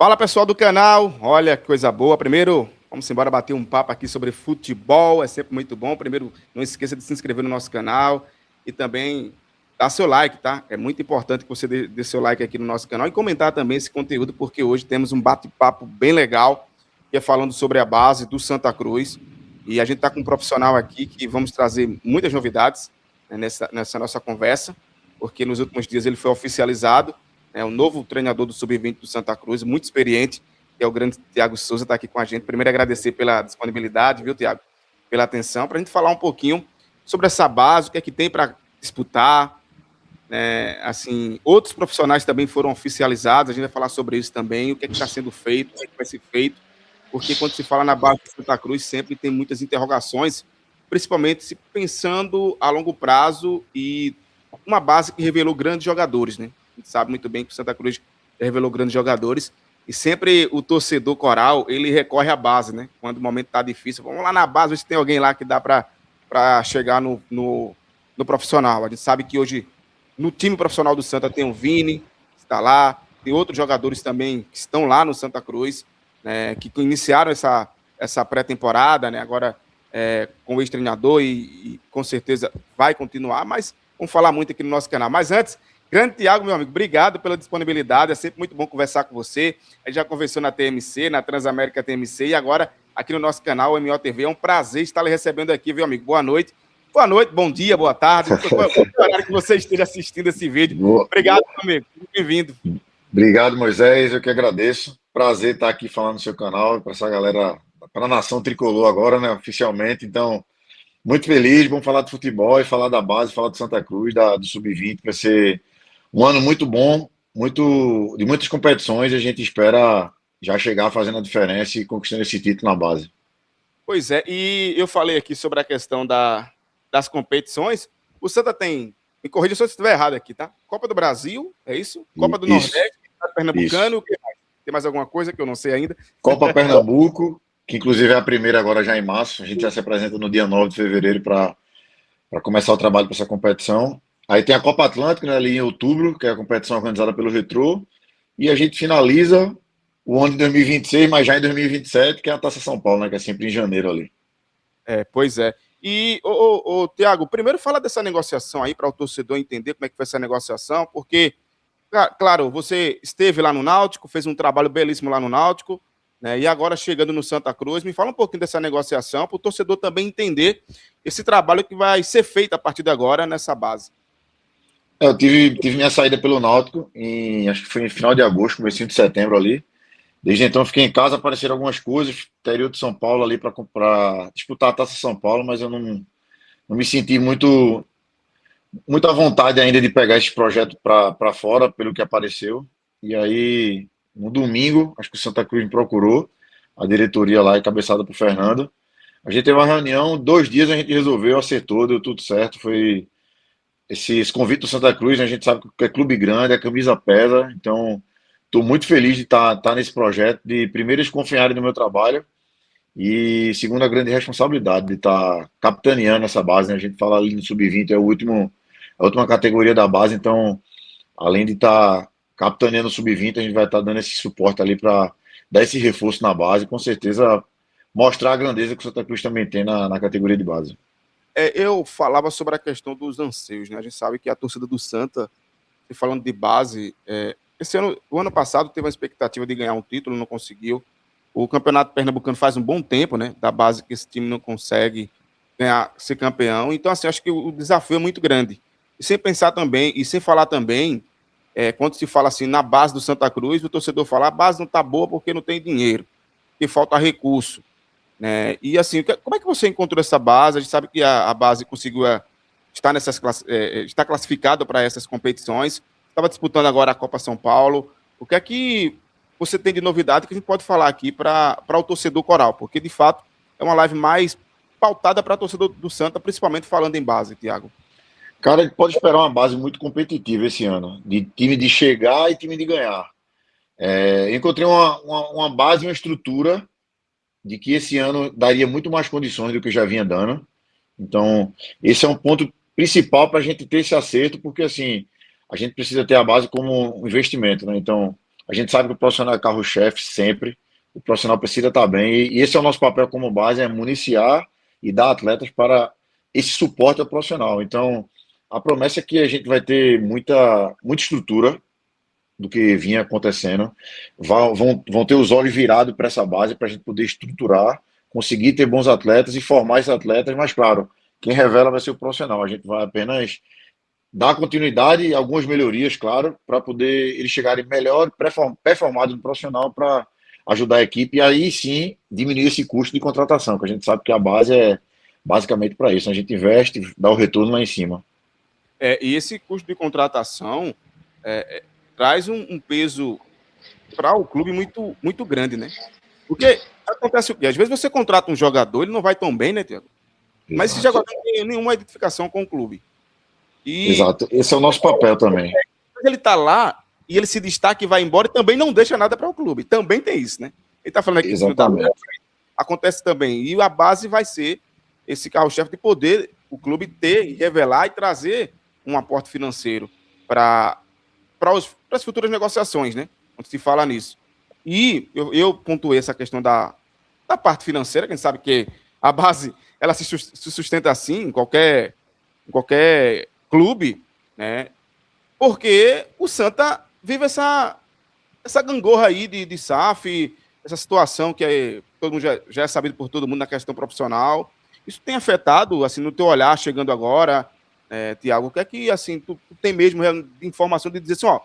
Fala pessoal do canal, olha que coisa boa. Primeiro, vamos embora bater um papo aqui sobre futebol, é sempre muito bom. Primeiro, não esqueça de se inscrever no nosso canal e também dar seu like, tá? É muito importante que você dê seu like aqui no nosso canal e comentar também esse conteúdo, porque hoje temos um bate-papo bem legal, que é falando sobre a base do Santa Cruz. E a gente está com um profissional aqui que vamos trazer muitas novidades, né, nessa nossa conversa, porque nos últimos dias ele foi oficializado, o novo treinador do Sub-20 do Santa Cruz, muito experiente, que é o grande Thiago Souza, está aqui com a gente. Primeiro, agradecer pela disponibilidade, viu, Thiago? Pela atenção, para a gente falar um pouquinho sobre essa base, o que é que tem para disputar. Assim, outros profissionais também foram oficializados, a gente vai falar sobre isso também, o que é que está sendo feito, o que é que vai ser feito, porque quando se fala na base do Santa Cruz, sempre tem muitas interrogações, principalmente se pensando a longo prazo e uma base que revelou grandes jogadores, né? A gente sabe muito bem que o Santa Cruz revelou grandes jogadores e sempre o torcedor coral, ele recorre à base, né? Quando o momento está difícil, vamos lá na base, ver se tem alguém lá que dá para chegar no profissional. A gente sabe que hoje no time profissional do Santa tem o Vini, que está lá, tem outros jogadores também que estão lá no Santa Cruz, né, que iniciaram essa pré-temporada, né, agora com o ex-treinador e com certeza vai continuar, mas vamos falar muito aqui no nosso canal. Mas antes, grande Thiago, meu amigo, obrigado pela disponibilidade, é sempre muito bom conversar com você. A gente já conversou na TMC, na Transamérica TMC, e agora aqui no nosso canal, o MOTV. É um prazer estar lhe recebendo aqui, meu amigo. Boa noite. Boa noite, bom dia, boa tarde. Qualquer horário que você esteja assistindo esse vídeo. Obrigado, meu amigo. Bem-vindo. Obrigado, Moisés. Eu que agradeço. Prazer estar aqui falando no seu canal, para essa galera, para a nação tricolor agora, né, oficialmente. Então, muito feliz. Vamos falar de futebol e falar da base, falar do Santa Cruz, do Sub-20. Vai ser um ano muito bom, de muitas competições. A gente espera já chegar fazendo a diferença e conquistando esse título na base. Pois é, e eu falei aqui sobre a questão das competições. O Santa tem, me corrija se eu estiver errado aqui, tá? Copa do Brasil, é isso? Copa do Isso, Nordeste, Pernambucano, isso. o que mais? Tem mais alguma coisa que eu não sei ainda? Copa Pernambuco, que inclusive é a primeira agora já em março. A gente já se apresenta no dia 9 de fevereiro para começar o trabalho para essa competição. Aí tem a Copa Atlântica, né, ali em outubro, que é a competição organizada pelo Retrô. E a gente finaliza o ano de 2026, mas já em 2027, que é a Taça São Paulo, né, que é sempre em janeiro ali. Pois é. E, Thiago, primeiro fala dessa negociação aí para o torcedor entender como é que foi essa negociação, porque, claro, você esteve lá no Náutico, fez um trabalho belíssimo lá no Náutico, né, e agora chegando no Santa Cruz, me fala um pouquinho dessa negociação para o torcedor também entender esse trabalho que vai ser feito a partir de agora nessa base. Eu tive minha saída pelo Náutico, acho que foi em final de agosto, comecinho de setembro ali. Desde então fiquei em casa, apareceram algumas coisas, interior de São Paulo ali para disputar a Taça São Paulo, mas eu não me senti muita vontade ainda de pegar esse projeto para fora, pelo que apareceu. E aí, no domingo, acho que o Santa Cruz me procurou, a diretoria lá, encabeçada por Fernando. A gente teve uma reunião, 2 dias a gente resolveu, acertou, deu tudo certo. Foi esse convite do Santa Cruz, né, a gente sabe que é clube grande, a camisa pesa, então estou muito feliz de estar nesse projeto, de primeiro eles confiarem no meu trabalho e segundo a grande responsabilidade de estar capitaneando essa base, né? A gente fala ali no Sub-20, a última categoria da base, então além de estar capitaneando o Sub-20, a gente vai estar dando esse suporte ali para dar esse reforço na base, com certeza mostrar a grandeza que o Santa Cruz também tem na categoria de base. Eu falava sobre a questão dos anseios, né? A gente sabe que a torcida do Santa, falando de base, esse ano, o ano passado teve a expectativa de ganhar um título, não conseguiu. O Campeonato Pernambucano faz um bom tempo, né? Da base que esse time não consegue ganhar, ser campeão. Então, assim, acho que o desafio é muito grande. E sem pensar também, e sem falar também, quando se fala assim, na base do Santa Cruz, o torcedor fala, a base não tá boa porque não tem dinheiro, que falta recurso, né? E assim, como é que você encontrou essa base? A gente sabe que a base conseguiu estar está classificada para essas competições, estava disputando agora a Copa São Paulo. O que é que você tem de novidade que a gente pode falar aqui para o torcedor coral? Porque, de fato, é uma live mais pautada para o torcedor do Santa, principalmente falando em base, Thiago. Cara, ele pode esperar uma base muito competitiva esse ano, de time de chegar e time de ganhar. Eu encontrei uma base, uma estrutura de que esse ano daria muito mais condições do que eu já vinha dando. Então, esse é um ponto principal para a gente ter esse acerto, porque assim, a gente precisa ter a base como um investimento, né? Então, A gente sabe que o profissional é carro-chefe sempre, o profissional precisa estar bem, e esse é o nosso papel como base, é municiar e dar atletas para esse suporte ao profissional. Então, a promessa é que a gente vai ter muita estrutura do que vinha acontecendo, vão ter os olhos virados para essa base, para a gente poder estruturar, conseguir ter bons atletas e formar esses atletas, mas claro, quem revela vai ser o profissional. A gente vai apenas dar continuidade e algumas melhorias, claro, para poder eles chegarem melhor, performados no profissional para ajudar a equipe e aí sim diminuir esse custo de contratação, que a gente sabe que a base é basicamente para isso. A gente investe, dá o retorno lá em cima. E esse custo de contratação traz um peso para o clube muito, muito grande, né? Porque acontece o quê? Às vezes você contrata um jogador, ele não vai tão bem, né, Tiago? Mas esse jogador não tem nenhuma identificação com o clube. Exato, esse é o nosso papel também. Ele tá lá e ele se destaca e vai embora e também não deixa nada para o clube. Também tem isso, né? Ele tá falando aqui Exatamente. Acontece também. E a base vai ser esse carro-chefe de poder o clube ter e revelar e trazer um aporte financeiro para as futuras negociações, né? Quando se fala nisso. E eu pontuei essa questão da parte financeira, que a gente sabe que a base ela se sustenta assim em qualquer clube, né? Porque o Santa vive essa gangorra aí de SAF, essa situação que todo mundo já é sabido por todo mundo na questão profissional. Isso tem afetado, assim, no teu olhar chegando agora, Tiago, o que é que, assim, tu tem mesmo de informação de dizer assim, ó,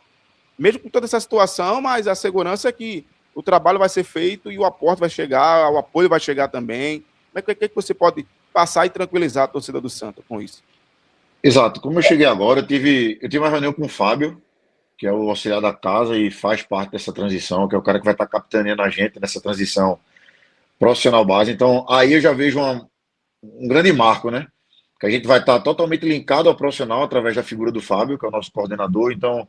mesmo com toda essa situação, mas a segurança é que o trabalho vai ser feito e o aporte vai chegar, o apoio vai chegar também. Como é que você pode passar e tranquilizar a torcida do Santa com isso? Exato. Como eu cheguei agora, eu tive uma reunião com o Fábio, que é o auxiliar da casa e faz parte dessa transição, que é o cara que vai estar capitaneando a gente nessa transição profissional base. Então, aí eu já vejo um grande marco, né? Que a gente vai estar totalmente linkado ao profissional através da figura do Fábio, que é o nosso coordenador. Então,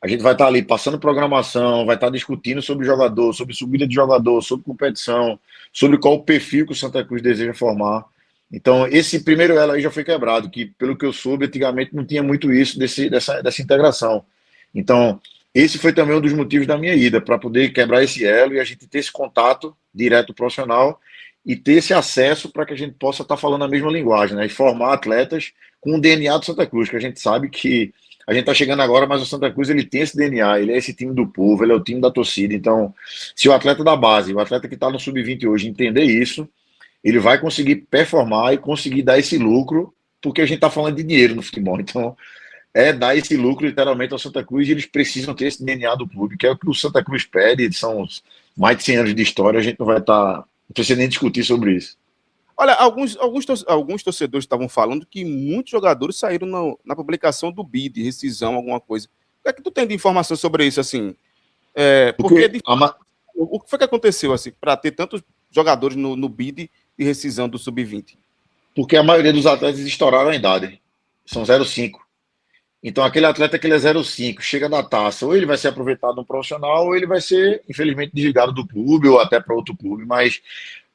a gente vai estar ali passando programação, vai estar discutindo sobre jogador, sobre subida de jogador, sobre competição, sobre qual o perfil que o Santa Cruz deseja formar. Então, esse primeiro elo aí já foi quebrado, que pelo que eu soube, antigamente não tinha muito isso dessa integração. Então, esse foi também um dos motivos da minha ida, para poder quebrar esse elo e a gente ter esse contato direto profissional e ter esse acesso para que a gente possa estar falando a mesma linguagem, né? E formar atletas com o DNA do Santa Cruz, que a gente sabe que a gente está chegando agora, mas o Santa Cruz ele tem esse DNA, ele é esse time do povo, ele é o time da torcida. Então, se o atleta da base, o atleta que está no sub-20 hoje entender isso, ele vai conseguir performar e conseguir dar esse lucro, porque a gente está falando de dinheiro no futebol. Então, dar esse lucro literalmente ao Santa Cruz e eles precisam ter esse DNA do clube, que é o que o Santa Cruz pede, são mais de 100 anos de história, a gente não vai estar, não precisa nem discutir sobre isso. Olha, alguns torcedores estavam falando que muitos jogadores saíram na publicação do BID, rescisão, alguma coisa. O que é que tu tem de informação sobre isso, assim? O que foi que aconteceu, assim, para ter tantos jogadores no BID de rescisão do Sub-20? Porque a maioria dos atletas estouraram a idade, são 0,5. Então, aquele atleta que ele é 0,5, chega da taça, ou ele vai ser aproveitado no profissional, ou ele vai ser, infelizmente, desligado do clube, ou até para outro clube. Mas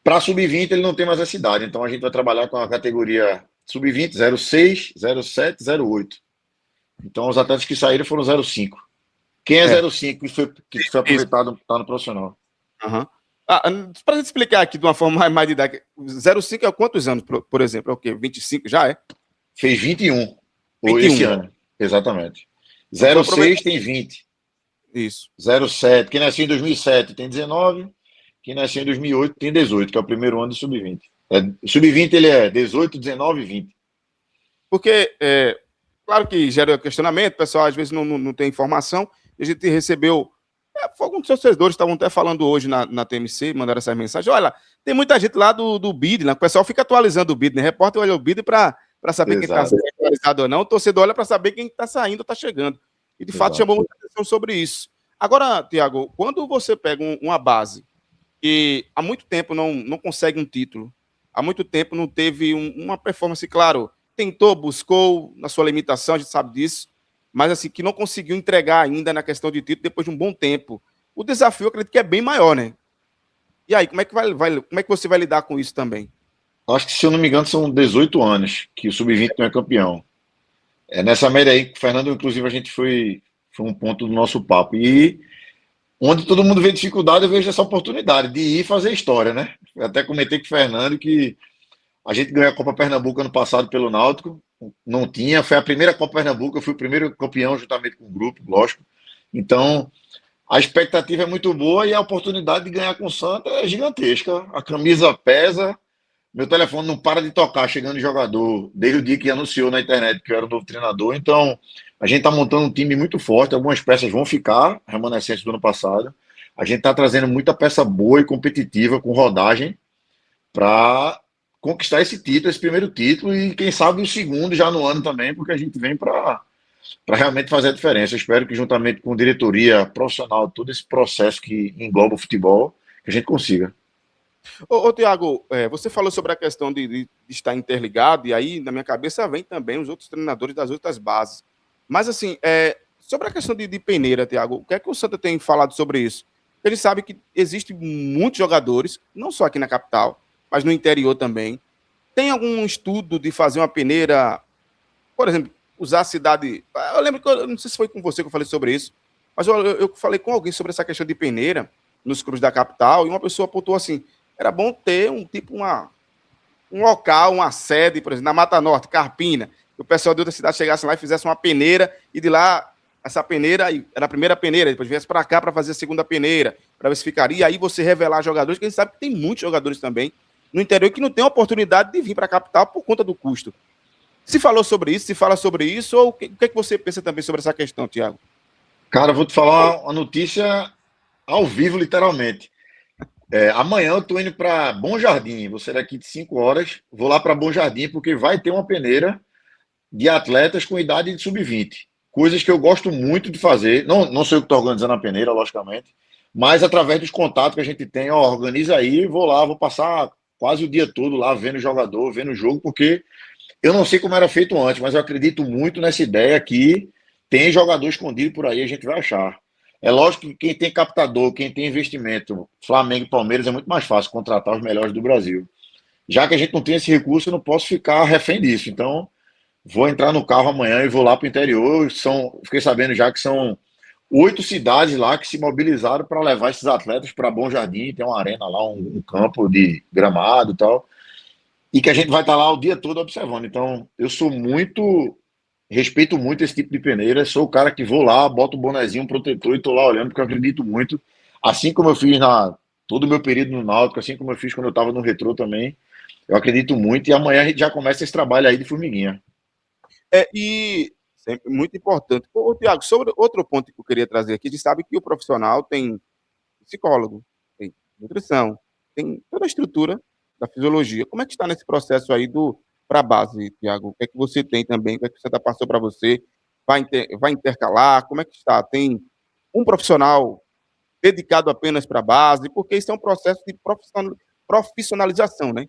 para sub-20 ele não tem mais essa idade. Então, a gente vai trabalhar com a categoria sub-20, 0,6, 0,7, 0,8. Então, os atletas que saíram foram 0,5. Quem é 0,5 que foi aproveitado está no profissional? Uhum. Para gente explicar aqui de uma forma mais didática, 0,5 é quantos anos, por exemplo? É o quê? 25 já é? Fez 21. Esse ano. Exatamente. 06 tem 20. Isso. 07. Quem nasceu em 2007 tem 19. Quem nasceu em 2008 tem 18, que é o primeiro ano do sub-20. Sub-20 ele é 18, 19 e 20. Porque, claro que gera questionamento, o pessoal às vezes não tem informação. A gente recebeu. Alguns torcedores estavam até falando hoje na TMC, mandaram essas mensagens. Olha, tem muita gente lá do BID, né? O pessoal fica atualizando o BID, né? Repórter olha o BID para saber quem está atualizado ou não. O torcedor olha para saber quem está saindo ou está chegando. E, de fato, chamou muita atenção sobre isso. Agora, Tiago, quando você pega uma base que há muito tempo não consegue um título, há muito tempo não teve uma performance, claro, tentou, buscou, na sua limitação, a gente sabe disso, mas assim, que não conseguiu entregar ainda na questão de título depois de um bom tempo. O desafio, eu acredito que é bem maior, né? E aí, como é que você vai lidar com isso também? Acho que, se eu não me engano, são 18 anos que o Sub-20 não é campeão. Nessa média aí, o Fernando, inclusive, a gente foi um ponto do nosso papo. E onde todo mundo vê dificuldade, eu vejo essa oportunidade de ir fazer história, né? Eu até comentei com o Fernando que a gente ganhou a Copa Pernambuco ano passado pelo Náutico, não tinha, foi a primeira Copa Pernambuco, eu fui o primeiro campeão juntamente com o grupo, lógico. Então, a expectativa é muito boa e a oportunidade de ganhar com o Santa é gigantesca. A camisa pesa, meu telefone não para de tocar chegando jogador, desde o dia que anunciou na internet que eu era o novo treinador. Então, a gente está montando um time muito forte, algumas peças vão ficar, remanescentes do ano passado. A gente está trazendo muita peça boa e competitiva, com rodagem, para conquistar esse título, esse primeiro título, e quem sabe o segundo já no ano também, porque a gente vem para realmente fazer a diferença. Eu espero que, juntamente com diretoria profissional, todo esse processo que engloba o futebol, que a gente consiga. Ô Tiago, você falou sobre a questão de estar interligado, e aí na minha cabeça vem também os outros treinadores das outras bases. Mas assim, sobre a questão de peneira, Tiago, o que é que o Santa tem falado sobre isso? Ele sabe que existem muitos jogadores, não só aqui na capital, mas no interior também. Tem algum estudo de fazer uma peneira, por exemplo, usar a cidade. Eu lembro que eu não sei se foi com você que eu falei sobre isso, mas eu falei com alguém sobre essa questão de peneira nos clubes da capital, e uma pessoa apontou assim: era bom ter um local, uma sede, por exemplo, na Mata Norte, Carpina, que o pessoal de outra cidade chegasse lá e fizesse uma peneira, e de lá, essa peneira era a primeira peneira, depois viesse para cá para fazer a segunda peneira, para ver se ficaria, e aí você revelar jogadores, que a gente sabe que tem muitos jogadores também no interior que não tem a oportunidade de vir para a capital por conta do custo. Se falou sobre isso, se fala sobre isso, ou o que é que você pensa também sobre essa questão, Tiago? Cara, vou te falar uma notícia ao vivo, literalmente. Amanhã eu tô indo para Bom Jardim, vou sair daqui de 5 horas, vou lá para Bom Jardim, porque vai ter uma peneira de atletas com idade de sub-20. Coisas que eu gosto muito de fazer. Não, não sou eu que estou organizando a peneira, logicamente, mas através dos contatos que a gente tem, ó, organiza aí, vou lá, vou passar quase o dia todo lá vendo o jogador, vendo o jogo, porque eu não sei como era feito antes, mas eu acredito muito nessa ideia que tem jogador escondido por aí, a gente vai achar. É lógico que quem tem captador, quem tem investimento, Flamengo e Palmeiras, é muito mais fácil contratar os melhores do Brasil. Já que a gente não tem esse recurso, eu não posso ficar refém disso. Então, vou entrar no carro amanhã e vou lá para o interior. Fiquei sabendo já que são 8 cidades lá que se mobilizaram para levar esses atletas para Bom Jardim. Tem uma arena lá, um campo de gramado e tal. E que a gente vai estar lá o dia todo observando. Então, eu sou muito. Respeito muito esse tipo de peneira. Sou o cara que vou lá, boto o bonezinho, um protetor e tô lá olhando, porque eu acredito muito. Assim como eu fiz todo o meu período no Náutico, assim como eu fiz quando eu estava no Retrô também. Eu acredito muito. E amanhã a gente já começa esse trabalho aí de formiguinha. E sempre muito importante. Ô, Tiago, sobre outro ponto que eu queria trazer aqui, a gente sabe que o profissional tem psicólogo, tem nutrição, tem toda a estrutura da fisiologia. Como é que está nesse processo aí para a base, Tiago? O que é que você tem também? O que é que você passou para você? Vai intercalar? Como é que está? Tem um profissional dedicado apenas para a base? Porque isso é um processo de profissionalização, né?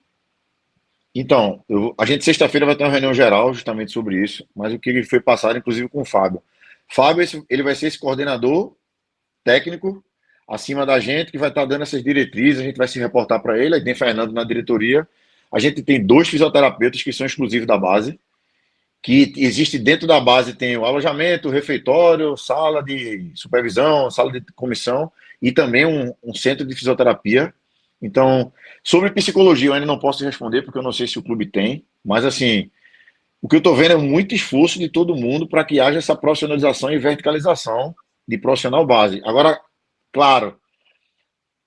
Então, a gente sexta-feira vai ter uma reunião geral justamente sobre isso, mas o que foi passado, inclusive, com o Fábio. Fábio, ele vai ser esse coordenador técnico acima da gente, que vai estar dando essas diretrizes, a gente vai se reportar para ele, aí tem Fernando na diretoria. A gente tem 2 fisioterapeutas que são exclusivos da base, que existe dentro da base, tem o alojamento, o refeitório, sala de supervisão, sala de comissão, e também um centro de fisioterapia. Então, sobre psicologia, eu ainda não posso responder, porque eu não sei se o clube tem, mas assim, o que eu estou vendo é muito esforço de todo mundo para que haja essa profissionalização e verticalização de profissional base. Agora, claro,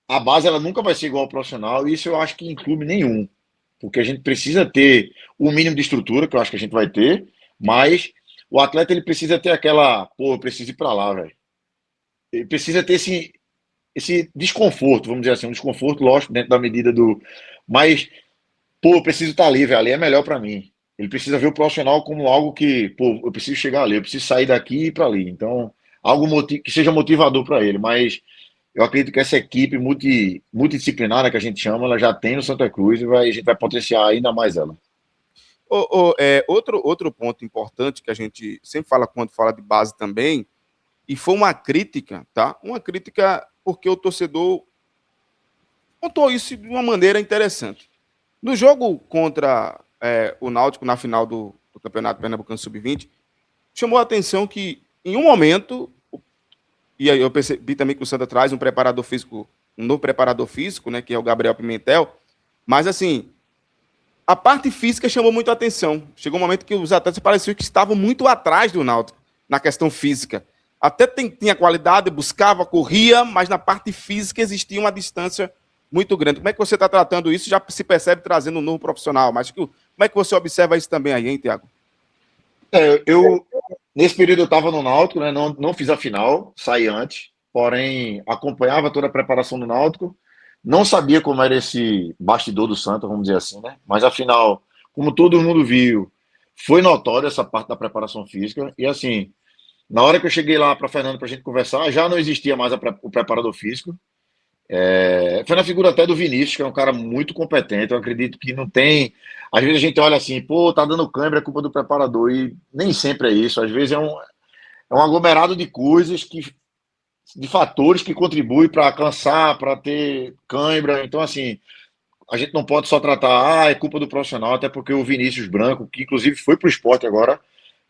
a base ela nunca vai ser igual ao profissional, e isso eu acho que em clube nenhum, porque a gente precisa ter o mínimo de estrutura, que eu acho que a gente vai ter, mas o atleta ele precisa ter aquela, pô, eu preciso ir para lá, velho. Ele precisa ter esse desconforto, vamos dizer assim, um desconforto, lógico, dentro da medida do. Mas, pô, eu preciso estar ali, velho, ali é melhor para mim. Ele precisa ver o profissional como algo que, pô, eu preciso chegar ali, eu preciso sair daqui e ir para ali. Então, algo que seja motivador para ele. Mas eu acredito que essa equipe multidisciplinar, né, que a gente chama, ela já tem no Santa Cruz e a gente vai potenciar ainda mais ela. Outro ponto importante que a gente sempre fala quando fala de base também, e foi uma crítica, tá? Uma crítica porque o torcedor contou isso de uma maneira interessante. No jogo contra o Náutico, na final do Campeonato Pernambucano Sub-20, chamou a atenção que, em um momento, E aí eu percebi também que o Santa traz um preparador físico, um novo preparador físico, né, que é o Gabriel Pimentel. Mas assim, a parte física chamou muito a atenção. Chegou um momento que os atletas pareciam que estavam muito atrás do Náutico na questão física. Até tinha qualidade, buscava, corria, mas na parte física existia uma distância muito grande. Como é que você está tratando isso? Já se percebe trazendo um novo profissional, mas como é que você observa isso também aí, hein, Tiago? Nesse período eu estava no Náutico, né? Não fiz a final, saí antes, porém acompanhava toda a preparação do Náutico. Não sabia como era esse bastidor do Santa, vamos dizer assim, né? Mas afinal, como todo mundo viu, foi notória essa parte da preparação física. E assim, na hora que eu cheguei lá para Fernando para a gente conversar, já não existia mais o preparador físico. Foi na figura até do Vinícius, que é um cara muito competente. Eu acredito que não tem. Às vezes a gente olha assim, pô, tá dando câimbra, é culpa do preparador. E nem sempre é isso. Às vezes é um aglomerado de coisas, de fatores que contribuem para cansar, para ter câimbra. Então, assim, a gente não pode só tratar, é culpa do profissional, até porque o Vinícius Branco, que inclusive foi para o esporte agora,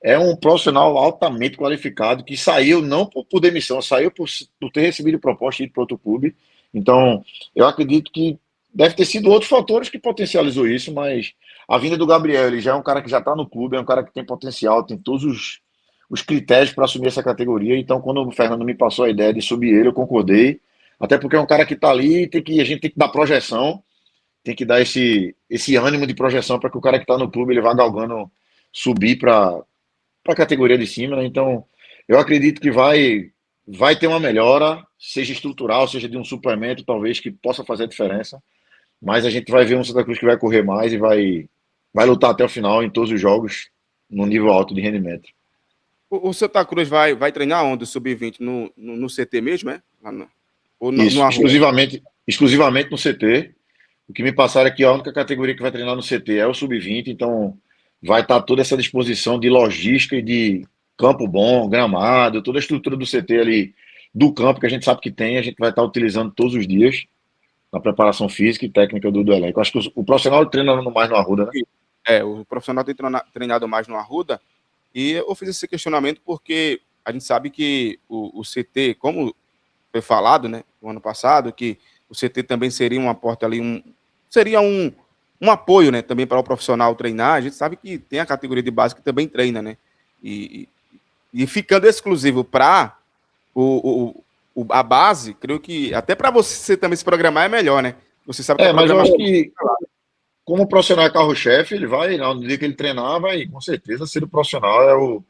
é um profissional altamente qualificado que saiu não por demissão, saiu por ter recebido proposta de ir para outro clube. Então, eu acredito que deve ter sido outros fatores que potencializou isso, mas a vinda do Gabriel, ele já é um cara que já está no clube, é um cara que tem potencial, tem todos os critérios para assumir essa categoria. Então, quando o Fernando me passou a ideia de subir ele, eu concordei. Até porque é um cara que está ali, a gente tem que dar projeção, tem que dar esse ânimo de projeção para que o cara que está no clube ele vá galgando subir para a categoria de cima, né? Então, eu acredito que vai ter uma melhora, seja estrutural, seja de um suplemento, talvez, que possa fazer a diferença. Mas a gente vai ver um Santa Cruz que vai correr mais e vai lutar até o final em todos os jogos, no nível alto de rendimento. O Santa Cruz vai treinar onde, o Sub-20? No CT mesmo, é? Ou Isso, no Arruda? exclusivamente no CT. O que me passaram aqui, a única categoria que vai treinar no CT é o Sub-20, então vai estar toda essa disposição de logística e de campo bom, gramado, toda a estrutura do CT ali, do campo, que a gente sabe que tem, a gente vai estar utilizando todos os dias na preparação física e técnica do elenco. Acho que o profissional treina mais no Arruda, né? O profissional tem treinado mais no Arruda, e eu fiz esse questionamento porque a gente sabe que o CT, como foi falado, né, no ano passado, que o CT também seria um aporte ali, seria um apoio, né, também para o profissional treinar. A gente sabe que tem a categoria de base que também treina, né, e ficando exclusivo para a base, creio que até para você também se programar é melhor, né? Você sabe que a Mas eu acho programação. que, como o profissional é carro-chefe, ele vai, no dia que ele treinar, vai com certeza ser o profissional,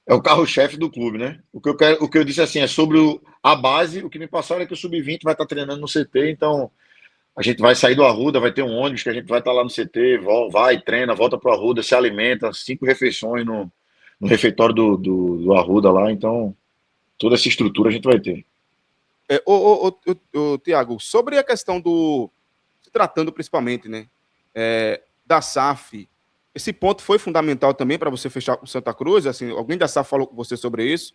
é o carro-chefe do clube, né? O que eu disse assim é sobre a base. O que me passaram é que o Sub-20 vai estar treinando no CT, então a gente vai sair do Arruda, vai ter um ônibus que a gente vai estar lá no CT, vai, treina, volta pro Arruda, se alimenta, 5 refeições no refeitório do Arruda lá, então toda essa estrutura a gente vai ter. Tiago, sobre a questão se tratando principalmente, né, da SAF, esse ponto foi fundamental também para você fechar com Santa Cruz? Assim, alguém da SAF falou com você sobre isso?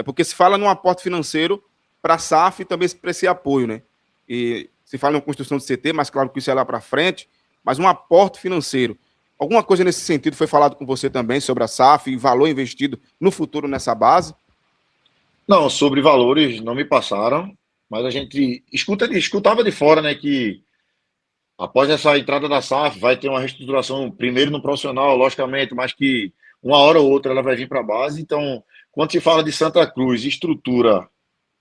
Porque se fala num aporte financeiro para a SAF e também para esse apoio, né? E se fala em construção de CT, mas claro que isso é lá para frente, mas um aporte financeiro. Alguma coisa nesse sentido foi falado com você também sobre a SAF e valor investido no futuro nessa base? Não, sobre valores não me passaram, mas a gente escutava de fora, né, que após essa entrada da SAF vai ter uma reestruturação primeiro no profissional, logicamente, mas que uma hora ou outra ela vai vir para a base. Então, quando se fala de Santa Cruz, estrutura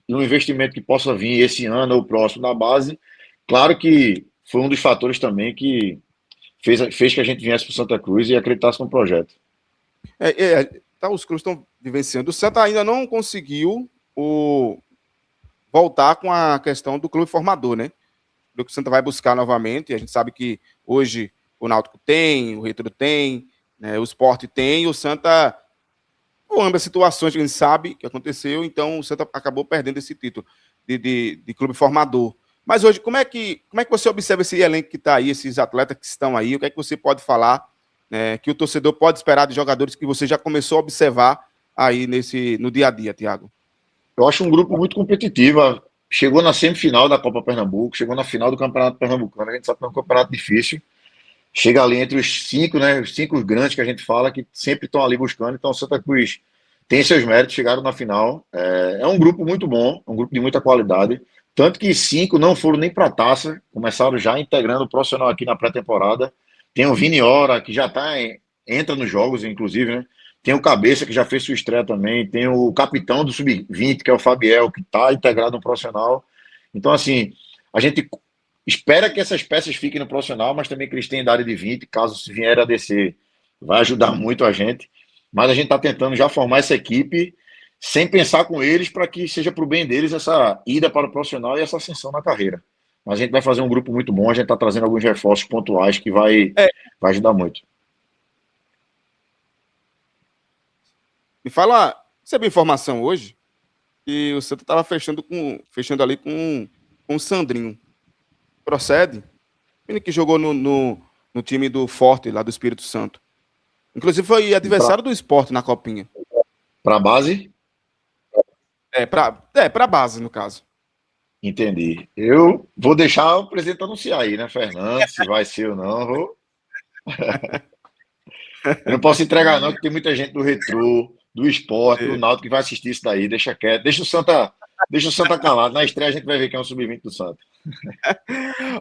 e um investimento que possa vir esse ano ou próximo na base, claro que foi um dos fatores também que fez que a gente viesse para Santa Cruz e acreditasse no projeto. Tá, os clubes estão vivenciando. O Santa ainda não conseguiu voltar com a questão do clube formador, né? Do que o Santa vai buscar novamente. E a gente sabe que hoje o Náutico tem, o Retro tem, né, o Sport tem, e o Santa, com ambas situações que a gente sabe que aconteceu, então o Santa acabou perdendo esse título de clube formador. Mas hoje, como é que você observa esse elenco que está aí, esses atletas que estão aí? O que é que você pode falar, né, que o torcedor pode esperar de jogadores que você já começou a observar aí no dia a dia, Thiago? Eu acho um grupo muito competitivo. Chegou na semifinal da Copa Pernambuco, chegou na final do Campeonato Pernambucano. A gente sabe que é um campeonato difícil. Chega ali entre os 5, né? Os 5 grandes que a gente fala, que sempre estão ali buscando. Então, o Santa Cruz tem seus méritos, chegaram na final. É um grupo muito bom, um grupo de muita qualidade. Tanto que 5 não foram nem para a taça, começaram já integrando o profissional aqui na pré-temporada. Tem o Vini Ora, que já entra nos jogos, inclusive, né? Tem o Cabeça, que já fez sua estreia também. Tem o capitão do Sub-20, que é o Fabiel, que está integrado no profissional. Então, assim, a gente espera que essas peças fiquem no profissional, mas também que eles tenham idade de 20, caso se vier a descer, vai ajudar muito a gente. Mas a gente está tentando já formar essa equipe sem pensar com eles para que seja para o bem deles essa ida para o profissional e essa ascensão na carreira. Mas a gente vai fazer um grupo muito bom, a gente está trazendo alguns reforços pontuais que É, vai ajudar muito. me fala, recebeu informação hoje que o Santa estava fechando ali com o Sandrinho. Procede? Ele que jogou no time do Forte, lá do Espírito Santo. Inclusive foi adversário do Sport na Copinha. Para a base? Pra base, no caso. Entendi. Eu vou deixar o presidente anunciar aí, né, Fernando? Se vai ser ou não. Eu não posso entregar, não, que tem muita gente do Retrô, do Esporte, do Náutico que vai assistir isso daí. Deixa quieto. Deixa o Santa calado. Na estreia a gente vai ver quem é o sub-20 do Santa.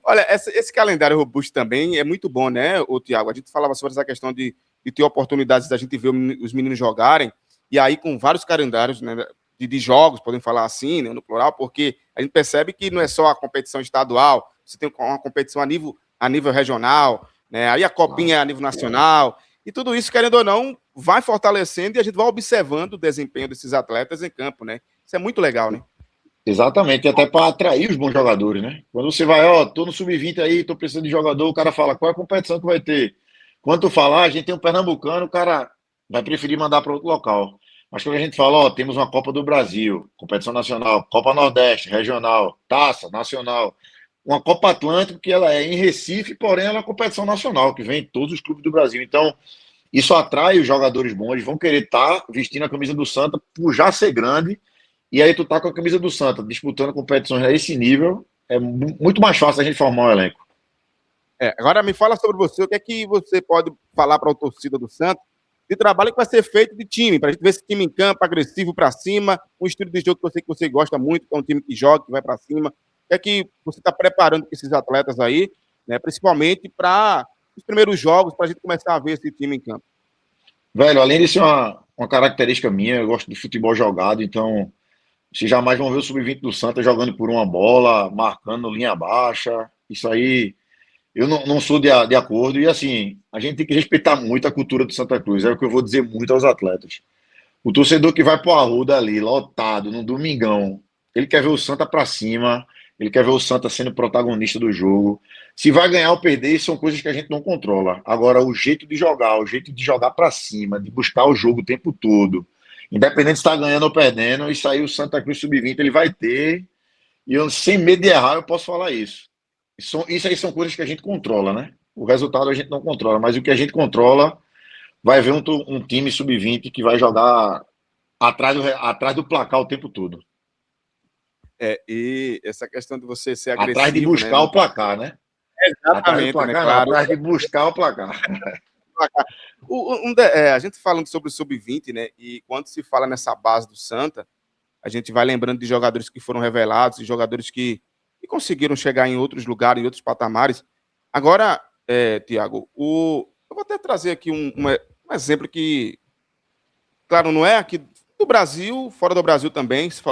Olha, esse calendário robusto também é muito bom, né, o Thiago? A gente falava sobre essa questão de ter oportunidades da gente ver os meninos jogarem, e aí com vários calendários, né, de jogos, podemos falar assim, né, no plural, porque a gente percebe que não é só a competição estadual, você tem uma competição a nível regional, né, aí a copinha a nível nacional, e tudo isso, querendo ou não, vai fortalecendo e a gente vai observando o desempenho desses atletas em campo, né? Isso é muito legal, né? Exatamente, e até para atrair os bons jogadores, né? Quando você vai, ó, tô no sub-20 aí, tô precisando de jogador, o cara fala, qual é a competição que vai ter? Quando tu falar, a gente tem um pernambucano, o cara vai preferir mandar para outro local. Mas quando a gente fala, ó, temos uma Copa do Brasil, competição nacional, Copa Nordeste, regional, taça, nacional, uma Copa Atlântico, que ela é em Recife, porém ela é uma competição nacional, que vem em todos os clubes do Brasil. Então, isso atrai os jogadores bons, eles vão querer estar vestindo a camisa do Santa por já ser grande, e aí tu tá com a camisa do Santa disputando competições a esse nível, é muito mais fácil a gente formar um elenco. Agora me fala sobre você, o que é que você pode falar para a torcida do Santos de trabalho que vai ser feito de time, para a gente ver esse time em campo, agressivo para cima, um estilo de jogo que eu sei que você gosta muito, que é um time que joga, que vai para cima. O que é que você está preparando para esses atletas aí, né, principalmente para os primeiros jogos, para a gente começar a ver esse time em campo? Velho, além de ser uma característica minha, eu gosto de futebol jogado, então vocês jamais vão ver o sub-20 do Santa jogando por uma bola, marcando linha baixa. Isso aí, eu não sou de acordo. E assim, a gente tem que respeitar muito a cultura do Santa Cruz. É o que eu vou dizer muito aos atletas. O torcedor que vai pro Arruda ali, lotado, no domingão, ele quer ver o Santa pra cima, ele quer ver o Santa sendo protagonista do jogo. Se vai ganhar ou perder, são coisas que a gente não controla. Agora, o jeito de jogar pra cima, de buscar o jogo o tempo todo, independente se está ganhando ou perdendo, isso aí o Santa Cruz Sub-20 ele vai ter, e eu, sem medo de errar, eu posso falar isso. Isso aí são coisas que a gente controla, né? O resultado a gente não controla, mas o que a gente controla vai ver um time sub-20 que vai jogar atrás do placar o tempo todo. E essa questão de você ser Atrás de agressivo, né? buscar o placar, né? Atrás do Exatamente, né? placar, não, Claro. atrás de buscar o placar. A gente falando sobre o sub-20, né? E quando se fala nessa base do Santa, a gente vai lembrando de jogadores que foram revelados, de jogadores que conseguiram chegar em outros lugares, em outros patamares. Agora, Tiago, eu vou até trazer aqui um exemplo que, claro, não é aqui do Brasil, fora do Brasil também, se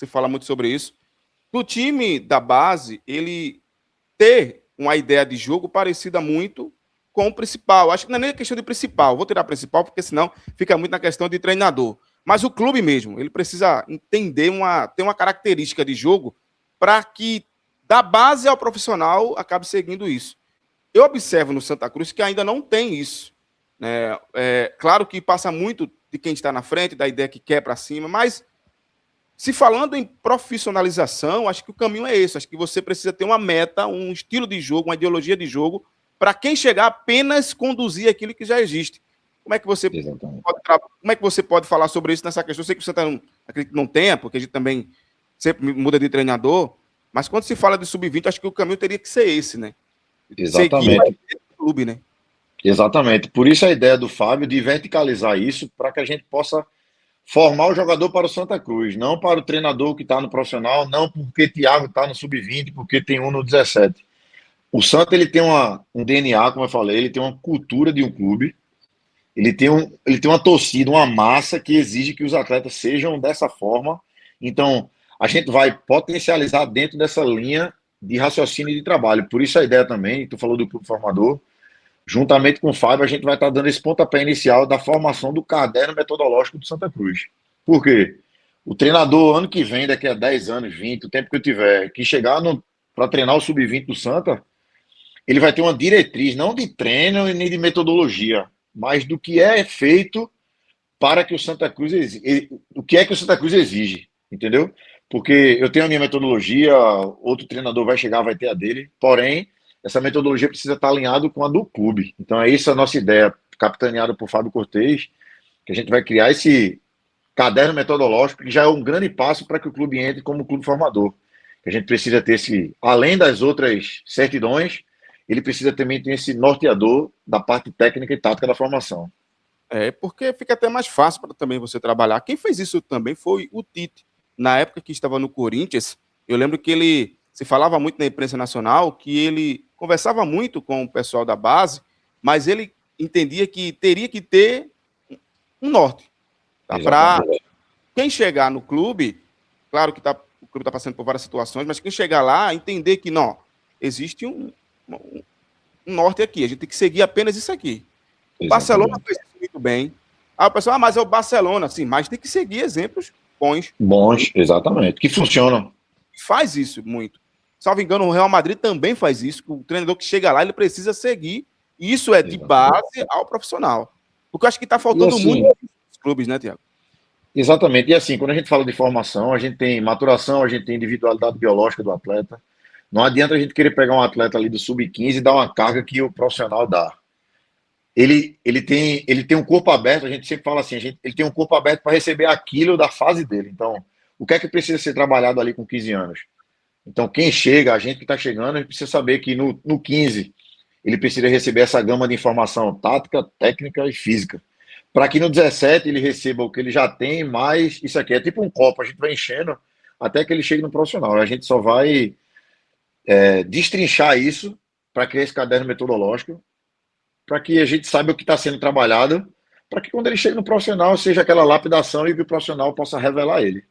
fala muito sobre isso. No time da base, ele ter uma ideia de jogo parecida muito com o principal. Acho que não é nem questão de principal. Vou tirar principal, porque senão fica muito na questão de treinador. Mas o clube mesmo, ele precisa entender ter uma característica de jogo para que da base ao profissional acabe seguindo isso. Eu observo no Santa Cruz que ainda não tem isso. Né? Claro que passa muito de quem está na frente, da ideia que quer para cima, mas se falando em profissionalização, acho que o caminho é esse. Acho que você precisa ter uma meta, um estilo de jogo, uma ideologia de jogo, para quem chegar apenas conduzir aquilo que já existe. Como é que você pode falar sobre isso nessa questão? Eu sei que você acredito que não tenha, porque a gente também sempre muda de treinador, mas quando se fala de sub-20, acho que o caminho teria que ser esse, né? Exatamente. Seguir o clube, né? Exatamente. Por isso a ideia do Fábio de verticalizar isso para que a gente possa formar o jogador para o Santa Cruz, não para o treinador que está no profissional, não porque Thiago está no sub-20, porque tem um no 17. O Santa ele tem um DNA, como eu falei, ele tem uma cultura de um clube, ele tem uma torcida, uma massa que exige que os atletas sejam dessa forma. Então, a gente vai potencializar dentro dessa linha de raciocínio e de trabalho. Por isso a ideia também, tu falou do clube formador, juntamente com o Fábio, a gente vai estar dando esse pontapé inicial da formação do caderno metodológico do Santa Cruz. Por quê? O treinador, ano que vem, daqui a 10 anos, 20, o tempo que eu tiver, que chegar para treinar o sub-20 do Santa, ele vai ter uma diretriz, não de treino e nem de metodologia, mas do que é feito para que o Santa Cruz o que é que o Santa Cruz exige, entendeu? Porque eu tenho a minha metodologia, outro treinador vai chegar, vai ter a dele, porém, essa metodologia precisa estar alinhada com a do clube. Então é isso a nossa ideia, capitaneada por Fábio Cortez, que a gente vai criar esse caderno metodológico, que já é um grande passo para que o clube entre como clube formador. A gente precisa ter além das outras certidões, ele precisa também ter esse norteador da parte técnica e tática da formação. Porque fica até mais fácil para também você trabalhar. Quem fez isso também foi o Tite. Na época que estava no Corinthians, eu lembro que ele se falava muito na imprensa nacional, que ele conversava muito com o pessoal da base, mas ele entendia que teria que ter um norte. Tá? Para quem chegar no clube, claro que o clube está passando por várias situações, mas quem chegar lá, entender que não, existe um norte aqui, a gente tem que seguir apenas isso aqui. O Barcelona fez isso muito bem. Aí o pessoal, mas é o Barcelona, sim, mas tem que seguir exemplos bons. Bons, exatamente, que funcionam. Faz isso muito. Salvo engano, o Real Madrid também faz isso. O treinador que chega lá, ele precisa seguir. Isso é de base ao profissional. Porque eu acho que está faltando muito nos clubes, né, Tiago? Exatamente. E assim, quando a gente fala de formação, a gente tem maturação, a gente tem individualidade biológica do atleta. Não adianta a gente querer pegar um atleta ali do sub-15 e dar uma carga que o profissional dá. Ele tem um corpo aberto, a gente sempre fala assim, ele tem um corpo aberto para receber aquilo da fase dele. Então, o que é que precisa ser trabalhado ali com 15 anos? Então, quem chega, a gente que está chegando, a gente precisa saber que no 15 ele precisa receber essa gama de informação tática, técnica e física. Para que no 17 ele receba o que ele já tem, mais isso aqui. É tipo um copo, a gente vai enchendo até que ele chegue no profissional. A gente só vai destrinchar isso para criar esse caderno metodológico, para que a gente saiba o que está sendo trabalhado, para que quando ele chegue no profissional seja aquela lapidação e que o profissional possa revelar ele.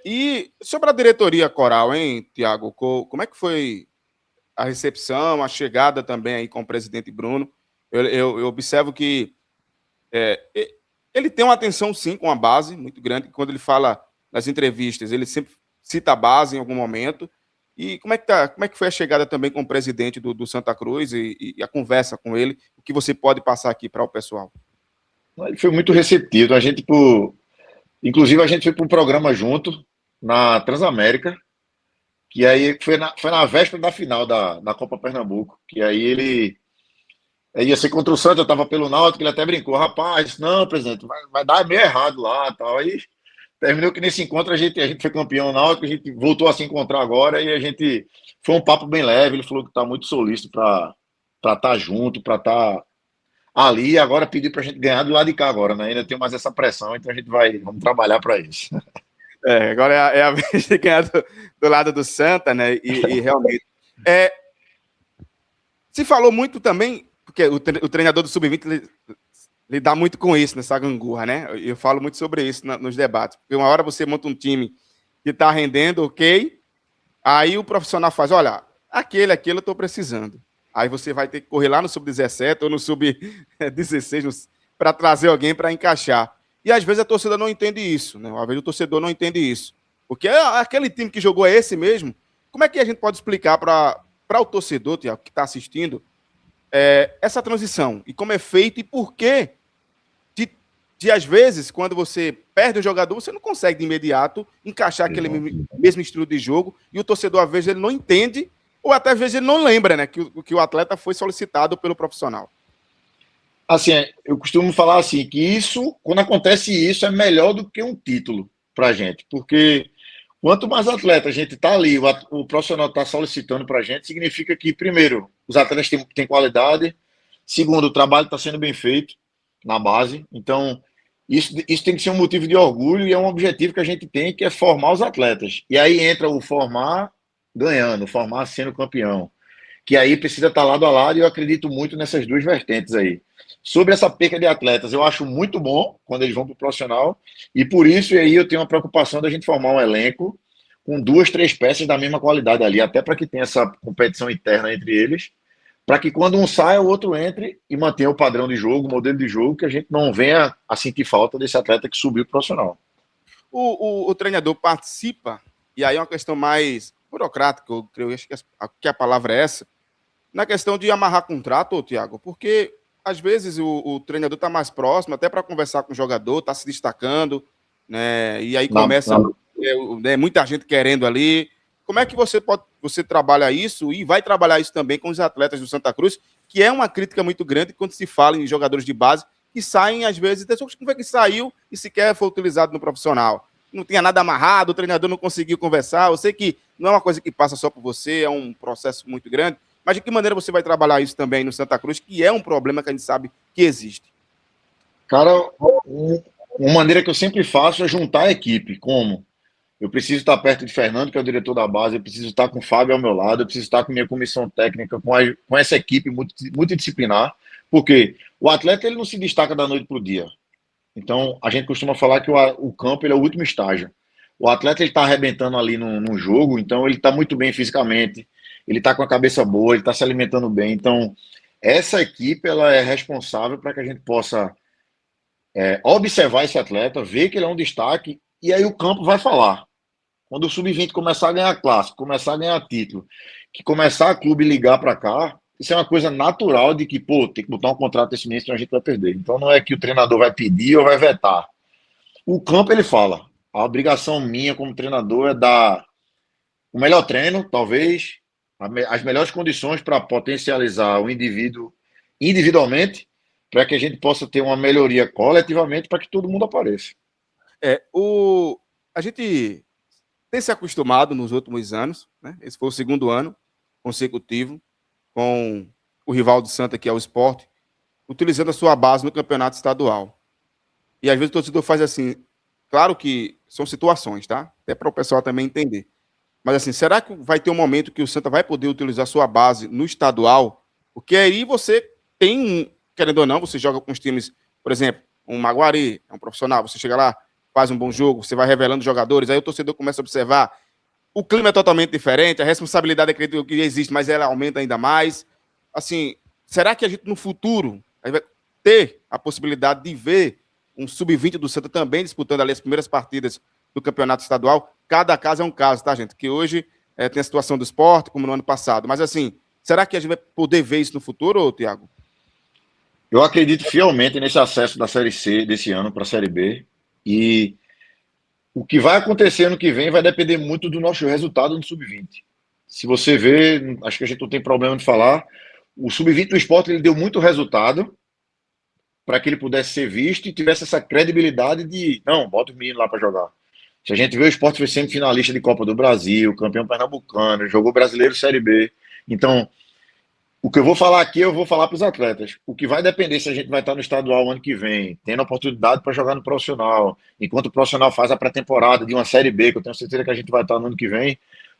E sobre a diretoria coral, hein, Tiago? Como é que foi a recepção, a chegada também aí com o presidente Bruno? Eu observo que ele tem uma atenção, sim, com a base muito grande. Quando ele fala nas entrevistas, ele sempre cita a base em algum momento. E como é que foi a chegada também com o presidente do Santa Cruz e a conversa com ele? O que você pode passar aqui para o pessoal? Ele foi muito receptivo. Inclusive, a gente foi para um programa junto na Transamérica, que aí foi na véspera da final da Copa Pernambuco, que aí ele ia ser contra o Santos, eu estava pelo Náutico, ele até brincou, rapaz, não, presidente, vai dar meio errado lá, tal. Aí terminou que nesse encontro a gente foi campeão náutico, a gente voltou a se encontrar agora e a gente foi um papo bem leve, ele falou que está muito solícito para estar junto, para estar ali, agora pediu para a gente ganhar do lado de cá agora, né? Ainda tem mais essa pressão, então a gente vamos trabalhar para isso. Agora é a vez de ganhar do lado do Santa, né? E realmente. Se falou muito também, porque o treinador do Sub-20 lidar muito com isso, nessa gangorra, né? Eu falo muito sobre isso nos debates. Porque uma hora você monta um time que está rendendo, ok, aí o profissional faz, olha, aquele eu estou precisando. Aí você vai ter que correr lá no Sub-17 ou no Sub-16 para trazer alguém para encaixar. E às vezes a torcida não entende isso, né? Às vezes o torcedor não entende isso. Porque aquele time que jogou é esse mesmo. Como é que a gente pode explicar para o torcedor, Tiago, que está assistindo, essa transição? E como é feito e por que de às vezes, quando você perde um jogador, você não consegue de imediato encaixar aquele mesmo estilo de jogo e o torcedor, às vezes, ele não entende ou até às vezes ele não lembra, né, que o atleta foi solicitado pelo profissional. Assim, eu costumo falar assim, que quando acontece isso, é melhor do que um título pra gente, porque quanto mais atleta a gente tá ali, o profissional tá solicitando pra gente, significa que, primeiro, os atletas têm qualidade, segundo, o trabalho está sendo bem feito na base, então Isso tem que ser um motivo de orgulho e é um objetivo que a gente tem, que é formar os atletas. E aí entra o formar ganhando, formar sendo campeão, que aí precisa estar lado a lado, e eu acredito muito nessas duas vertentes aí. Sobre essa perca de atletas, eu acho muito bom quando eles vão para o profissional, e por isso e aí eu tenho uma preocupação da gente formar um elenco com duas, três peças da mesma qualidade ali, até para que tenha essa competição interna entre eles, para que quando um saia, o outro entre e mantenha o padrão de jogo, o modelo de jogo, que a gente não venha a sentir falta desse atleta que subiu pro profissional. O treinador participa, e aí é uma questão mais burocrática, eu creio que a palavra é essa, na questão de amarrar contrato, Thiago, porque às vezes o treinador está mais próximo, até para conversar com o jogador, está se destacando, né? E aí começa muita gente querendo ali. Como é que você trabalha isso e vai trabalhar isso também com os atletas do Santa Cruz, que é uma crítica muito grande quando se fala em jogadores de base que saem, às vezes, como é que saiu e sequer foi utilizado no profissional? Não tinha nada amarrado, o treinador não conseguiu conversar. Eu sei que não é uma coisa que passa só por você, é um processo muito grande, mas de que maneira você vai trabalhar isso também no Santa Cruz, que é um problema que a gente sabe que existe? Cara, uma maneira que eu sempre faço é juntar a equipe. Como? Eu preciso estar perto de Fernando, que é o diretor da base, eu preciso estar com o Fábio ao meu lado, eu preciso estar com minha comissão técnica, com essa equipe multidisciplinar, porque o atleta ele não se destaca da noite para o dia. Então, a gente costuma falar que o campo ele é o último estágio. O atleta ele está arrebentando ali no jogo, então ele está muito bem fisicamente, ele está com a cabeça boa, ele está se alimentando bem. Então, essa equipe ela é responsável para que a gente possa observar esse atleta, ver que ele é um destaque, e aí o campo vai falar. Quando o sub-20 começar a ganhar clássico, começar a ganhar título, que começar a clube ligar para cá, isso é uma coisa natural de que, pô, tem que botar um contrato desse mês, senão a gente vai perder. Então não é que o treinador vai pedir ou vai vetar. O campo ele fala. A obrigação minha como treinador é dar o melhor treino, talvez, as melhores condições para potencializar o indivíduo individualmente, para que a gente possa ter uma melhoria coletivamente, para que todo mundo apareça. A gente tem se acostumado nos últimos anos, né? Esse foi o segundo ano consecutivo com o rival do Santa, que é o Sport, utilizando a sua base no campeonato estadual. E às vezes o torcedor faz assim, claro que são situações, tá? Até para o pessoal também entender. Mas assim, será que vai ter um momento que o Santa vai poder utilizar a sua base no estadual? Porque aí você tem, querendo ou não, você joga com os times, por exemplo, um Maguari, é um profissional, você chega lá, faz um bom jogo, você vai revelando jogadores, aí o torcedor começa a observar, o clima é totalmente diferente, a responsabilidade acredito que existe, mas ela aumenta ainda mais. Assim, será que a gente no futuro a gente vai ter a possibilidade de ver um sub-20 do Santa também disputando ali as primeiras partidas do campeonato estadual? Cada caso é um caso, tá, gente? Que hoje tem a situação do esporte, como no ano passado. Mas, assim, será que a gente vai poder ver isso no futuro, Thiago? Eu acredito fielmente nesse acesso da Série C desse ano para a Série B. E o que vai acontecer ano que vem vai depender muito do nosso resultado no Sub-20. Se você vê, acho que a gente não tem problema de falar, o Sub-20 do esporte ele deu muito resultado para que ele pudesse ser visto e tivesse essa credibilidade de, não, bota o menino lá para jogar. Se a gente vê, o esporte foi sempre finalista de Copa do Brasil, campeão pernambucano, jogou brasileiro Série B. Então, o que eu vou falar aqui, eu vou falar para os atletas. O que vai depender se a gente vai estar no estadual ano que vem, tendo a oportunidade para jogar no profissional, enquanto o profissional faz a pré-temporada de uma Série B, que eu tenho certeza que a gente vai estar no ano que vem,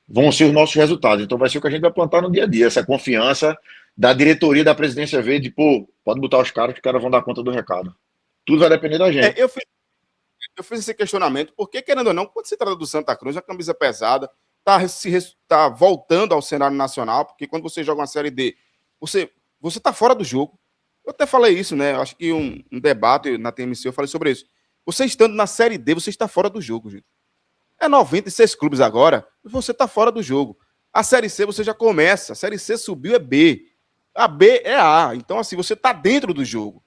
vão ser os nossos resultados. Então vai ser o que a gente vai plantar no dia a dia, essa confiança da diretoria da presidência ver de, pô, pode botar os caras que os caras vão dar conta do recado. Tudo vai depender da gente. Eu fiz esse questionamento, porque, querendo ou não, quando se trata do Santa Cruz, a camisa pesada, tá voltando ao cenário nacional, porque quando você joga uma Série D, você tá fora do jogo. Eu até falei isso, né? Eu acho que um debate na TMC eu falei sobre isso. Você estando na Série D, você está fora do jogo, gente. É 96 clubes agora, você está fora do jogo. A Série C você já começa, a Série C subiu é B. A B é A. Então, assim, você está dentro do jogo.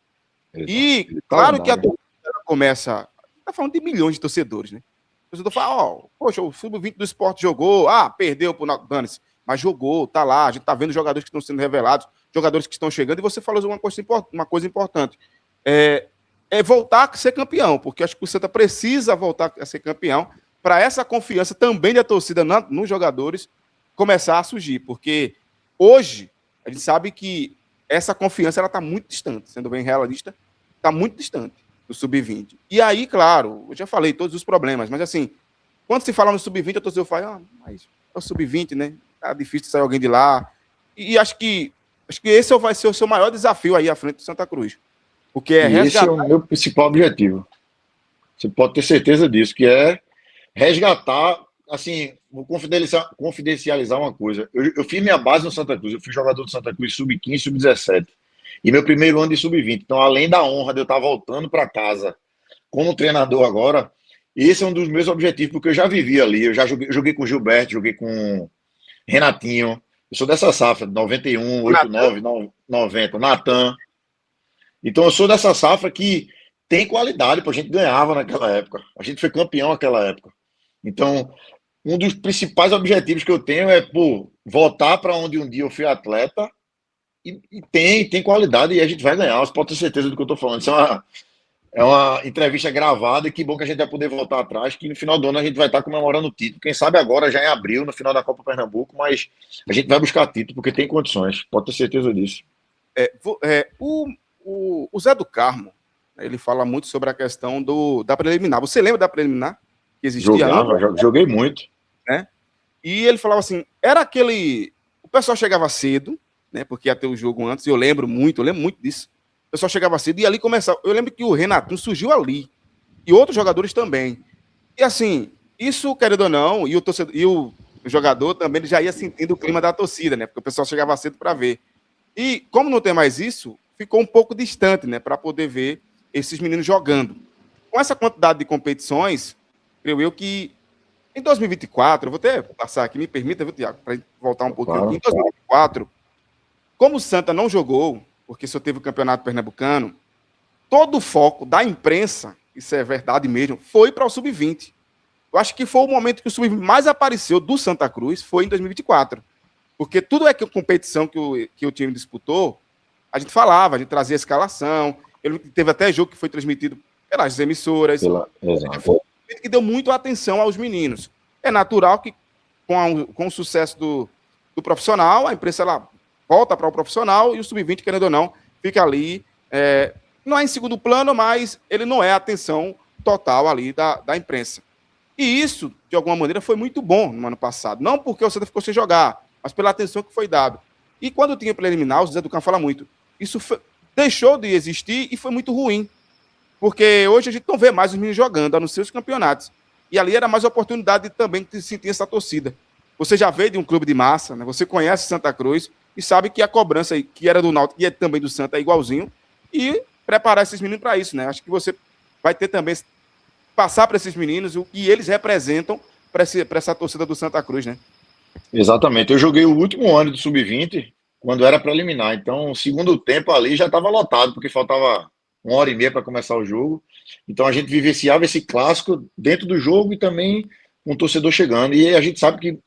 Exato. E claro que a torcida começa. Tá falando de milhões de torcedores, né? O torcedor fala, poxa, o Sub-20 do esporte jogou, perdeu pro Dane-se, mas jogou, tá lá, a gente tá vendo jogadores que estão sendo revelados, jogadores que estão chegando, e você falou uma coisa importante. É voltar a ser campeão, porque acho que o Santa precisa voltar a ser campeão para essa confiança também da torcida nos jogadores começar a surgir, porque hoje a gente sabe que essa confiança ela está muito distante, sendo bem realista, está muito distante. no sub-20. E aí, claro, eu já falei todos os problemas, mas assim, quando se fala no sub-20, a torcida fala, mas é o sub-20, né? Tá difícil sair alguém de lá. E acho que esse vai ser o seu maior desafio aí à frente do Santa Cruz. Porque é E esse é o resgatar. meu principal objetivo. Você pode ter certeza disso, que é resgatar, assim, vou confidencializar uma coisa. Eu fiz minha base no Santa Cruz, eu fui jogador do Santa Cruz sub-15, sub-17. E meu primeiro ano de sub-20. Então, além da honra de eu estar voltando para casa como treinador agora, esse é um dos meus objetivos, porque eu já vivi ali. Eu já joguei com Gilberto, joguei com Renatinho. Eu sou dessa safra, 91, 89, 90, Natan. Então, eu sou dessa safra que tem qualidade, pô, a gente ganhava naquela época. A gente foi campeão naquela época. Então, um dos principais objetivos que eu tenho é, pô, voltar para onde um dia eu fui atleta e tem qualidade e a gente vai ganhar. Você pode ter certeza do que eu estou falando. Isso é uma entrevista gravada e que bom que a gente vai poder voltar atrás, que no final do ano a gente vai estar comemorando o título. Quem sabe agora, já em abril, no final da Copa Pernambuco, mas a gente vai buscar título porque tem condições. Pode ter certeza disso. O Zé do Carmo, ele fala muito sobre a questão da preliminar. Você lembra da preliminar que existia? Jogava, joguei muito. Né? E ele falava assim, era aquele... O pessoal chegava cedo, né? Porque ia ter o jogo antes, e eu lembro muito disso. O pessoal chegava cedo e ali começava. Eu lembro que o Renatinho surgiu ali. E outros jogadores também. E assim, isso, querendo ou não, e o jogador também ele já ia sentindo o clima da torcida, né? Porque o pessoal chegava cedo para ver. E como não tem mais isso, ficou um pouco distante, né? Para poder ver esses meninos jogando. Com essa quantidade de competições, creio eu que em 2024, eu vou até passar aqui, me permita, viu, Tiago, para voltar um pouquinho aqui. Em 2024, como o Santa não jogou, porque só teve o Campeonato Pernambucano, todo o foco da imprensa, isso é verdade mesmo, foi para o Sub-20. Eu acho que foi o momento que o Sub-20 mais apareceu do Santa Cruz, foi em 2024. Porque tudo é que competição que o time disputou, a gente falava, a gente trazia a escalação, teve até jogo que foi transmitido pelas emissoras. Foi um momento que deu muito atenção aos meninos. É natural que, com o sucesso do profissional, a imprensa ela volta para o profissional e o Sub-20, querendo ou não, fica ali. Não é em segundo plano, mas ele não é a atenção total ali da imprensa. E isso, de alguma maneira, foi muito bom no ano passado. Não porque o Santa ficou sem jogar, mas pela atenção que foi dada. E quando tinha preliminar, o Zé do Campo fala muito, isso deixou de existir e foi muito ruim. Porque hoje a gente não vê mais os meninos jogando, a não ser os campeonatos. E ali era mais oportunidade também de sentir essa torcida. Você já veio de um clube de massa, né? Você conhece Santa Cruz e sabe que a cobrança que era do Náutico e é também do Santa é igualzinho. E preparar esses meninos para isso, né? Acho que você vai ter também passar para esses meninos o que eles representam para essa torcida do Santa Cruz, né? Exatamente. Eu joguei o último ano do Sub-20 quando era preliminar. Então, o segundo tempo ali já estava lotado, porque faltava 1h30 para começar o jogo. Então, a gente vivenciava esse clássico dentro do jogo e também com o torcedor chegando. E a gente sabe que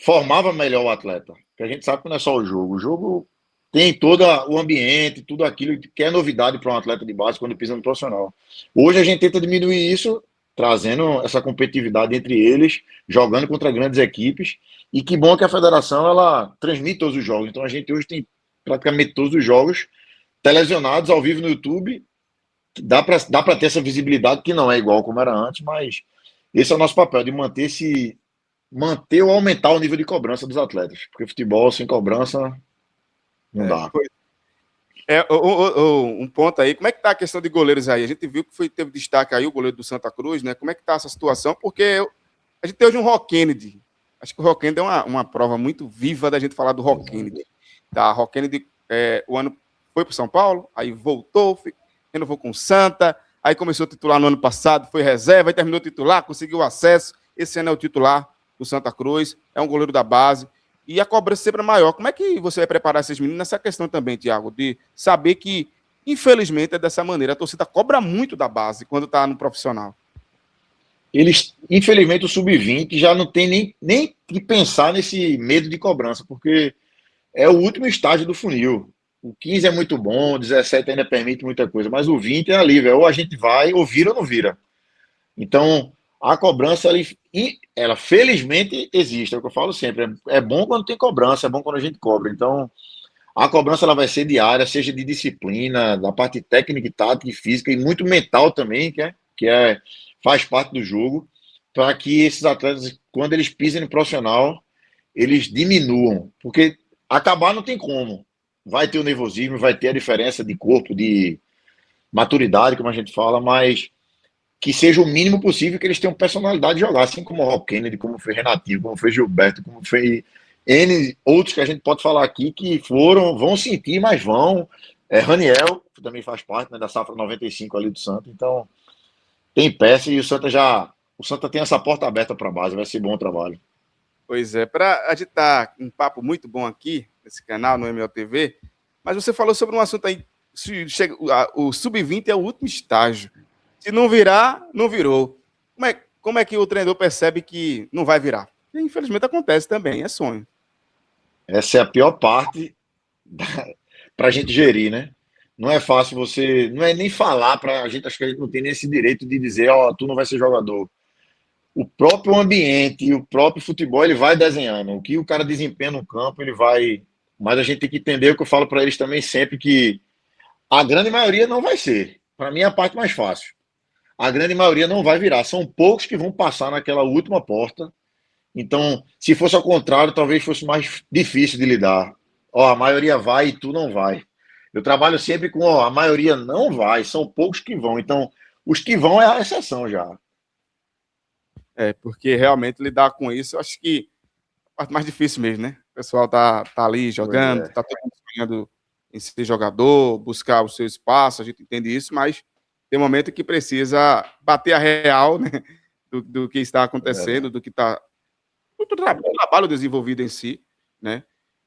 formava melhor o atleta. Porque a gente sabe que não é só o jogo. O jogo tem todo o ambiente, tudo aquilo que é novidade para um atleta de base quando pisa no profissional. Hoje a gente tenta diminuir isso, trazendo essa competitividade entre eles, jogando contra grandes equipes. E que bom que a federação ela transmite todos os jogos. Então a gente hoje tem praticamente todos os jogos televisionados ao vivo no YouTube. Dá para ter essa visibilidade que não é igual como era antes, mas esse é o nosso papel, de manter ou aumentar o nível de cobrança dos atletas. Porque futebol sem cobrança não dá. Um ponto aí, como é que tá a questão de goleiros aí? A gente viu que teve destaque aí o goleiro do Santa Cruz, né? Como é que tá essa situação? Porque a gente tem hoje um Rock Kennedy. Acho que o Rock Kennedy é uma prova muito viva da gente falar do Rock Kennedy. Tá, Rock Kennedy, o ano foi para São Paulo, aí voltou, renovou com o Santa, aí começou a titular no ano passado, foi reserva, aí terminou titular, conseguiu acesso. Esse ano é o titular do Santa Cruz, é um goleiro da base. E a cobrança sempre é maior. Como é que você vai preparar esses meninos nessa questão também, Thiago, de saber que, infelizmente, é dessa maneira. A torcida cobra muito da base quando está no profissional. Eles, infelizmente, o Sub-20 já não tem nem que pensar nesse medo de cobrança, porque é o último estágio do funil. O 15 é muito bom, o 17 ainda permite muita coisa, mas o 20 é ali, velho. Ou a gente vai, ou vira ou não vira. Então, a cobrança, ela felizmente existe, é o que eu falo sempre. É bom quando tem cobrança, é bom quando a gente cobra. Então, a cobrança ela vai ser diária, seja de disciplina, da parte técnica, tática e física, e muito mental também, faz parte do jogo, para que esses atletas, quando eles pisem no profissional, eles diminuam, porque acabar não tem como. Vai ter o nervosismo, vai ter a diferença de corpo, de maturidade, como a gente fala, mas que seja o mínimo possível, que eles tenham personalidade de jogar, assim como o Rob Kennedy, como foi Renatinho, como foi Gilberto, como foi N outros que a gente pode falar aqui que vão sentir, mas vão. Raniel, que também faz parte, né, da safra 95 ali do Santa, então tem peça e o Santa tem essa porta aberta para a base, vai ser bom o trabalho. Pois é, para agitar um papo muito bom aqui, nesse canal, no MLTV, mas você falou sobre um assunto aí, o Sub-20 é o último estágio. Se não virar, não virou. Como é que o treinador percebe que não vai virar? E, infelizmente acontece também, é sonho. Essa é a pior parte para a gente gerir, né? Não é fácil você. Não é nem falar para a gente, acho que a gente não tem nem esse direito de dizer, ó, tu não vai ser jogador. O próprio ambiente, o próprio futebol, ele vai desenhando. O que o cara desempenha no campo, ele vai. Mas a gente tem que entender o que eu falo para eles também sempre, que a grande maioria não vai ser. Para mim é a parte mais fácil. A grande maioria não vai virar. São poucos que vão passar naquela última porta. Então, se fosse ao contrário, talvez fosse mais difícil de lidar. Ó, a maioria vai e tu não vai. Eu trabalho sempre com, ó, a maioria não vai, são poucos que vão. Então, os que vão é a exceção já. Porque realmente lidar com isso, eu acho que é a parte mais difícil mesmo, né? O pessoal tá ali jogando, tá todo mundo sonhando em ser jogador, buscar o seu espaço, a gente entende isso, mas tem um momento que precisa bater a real, né? Do que está acontecendo, do que está do trabalho desenvolvido em si, né?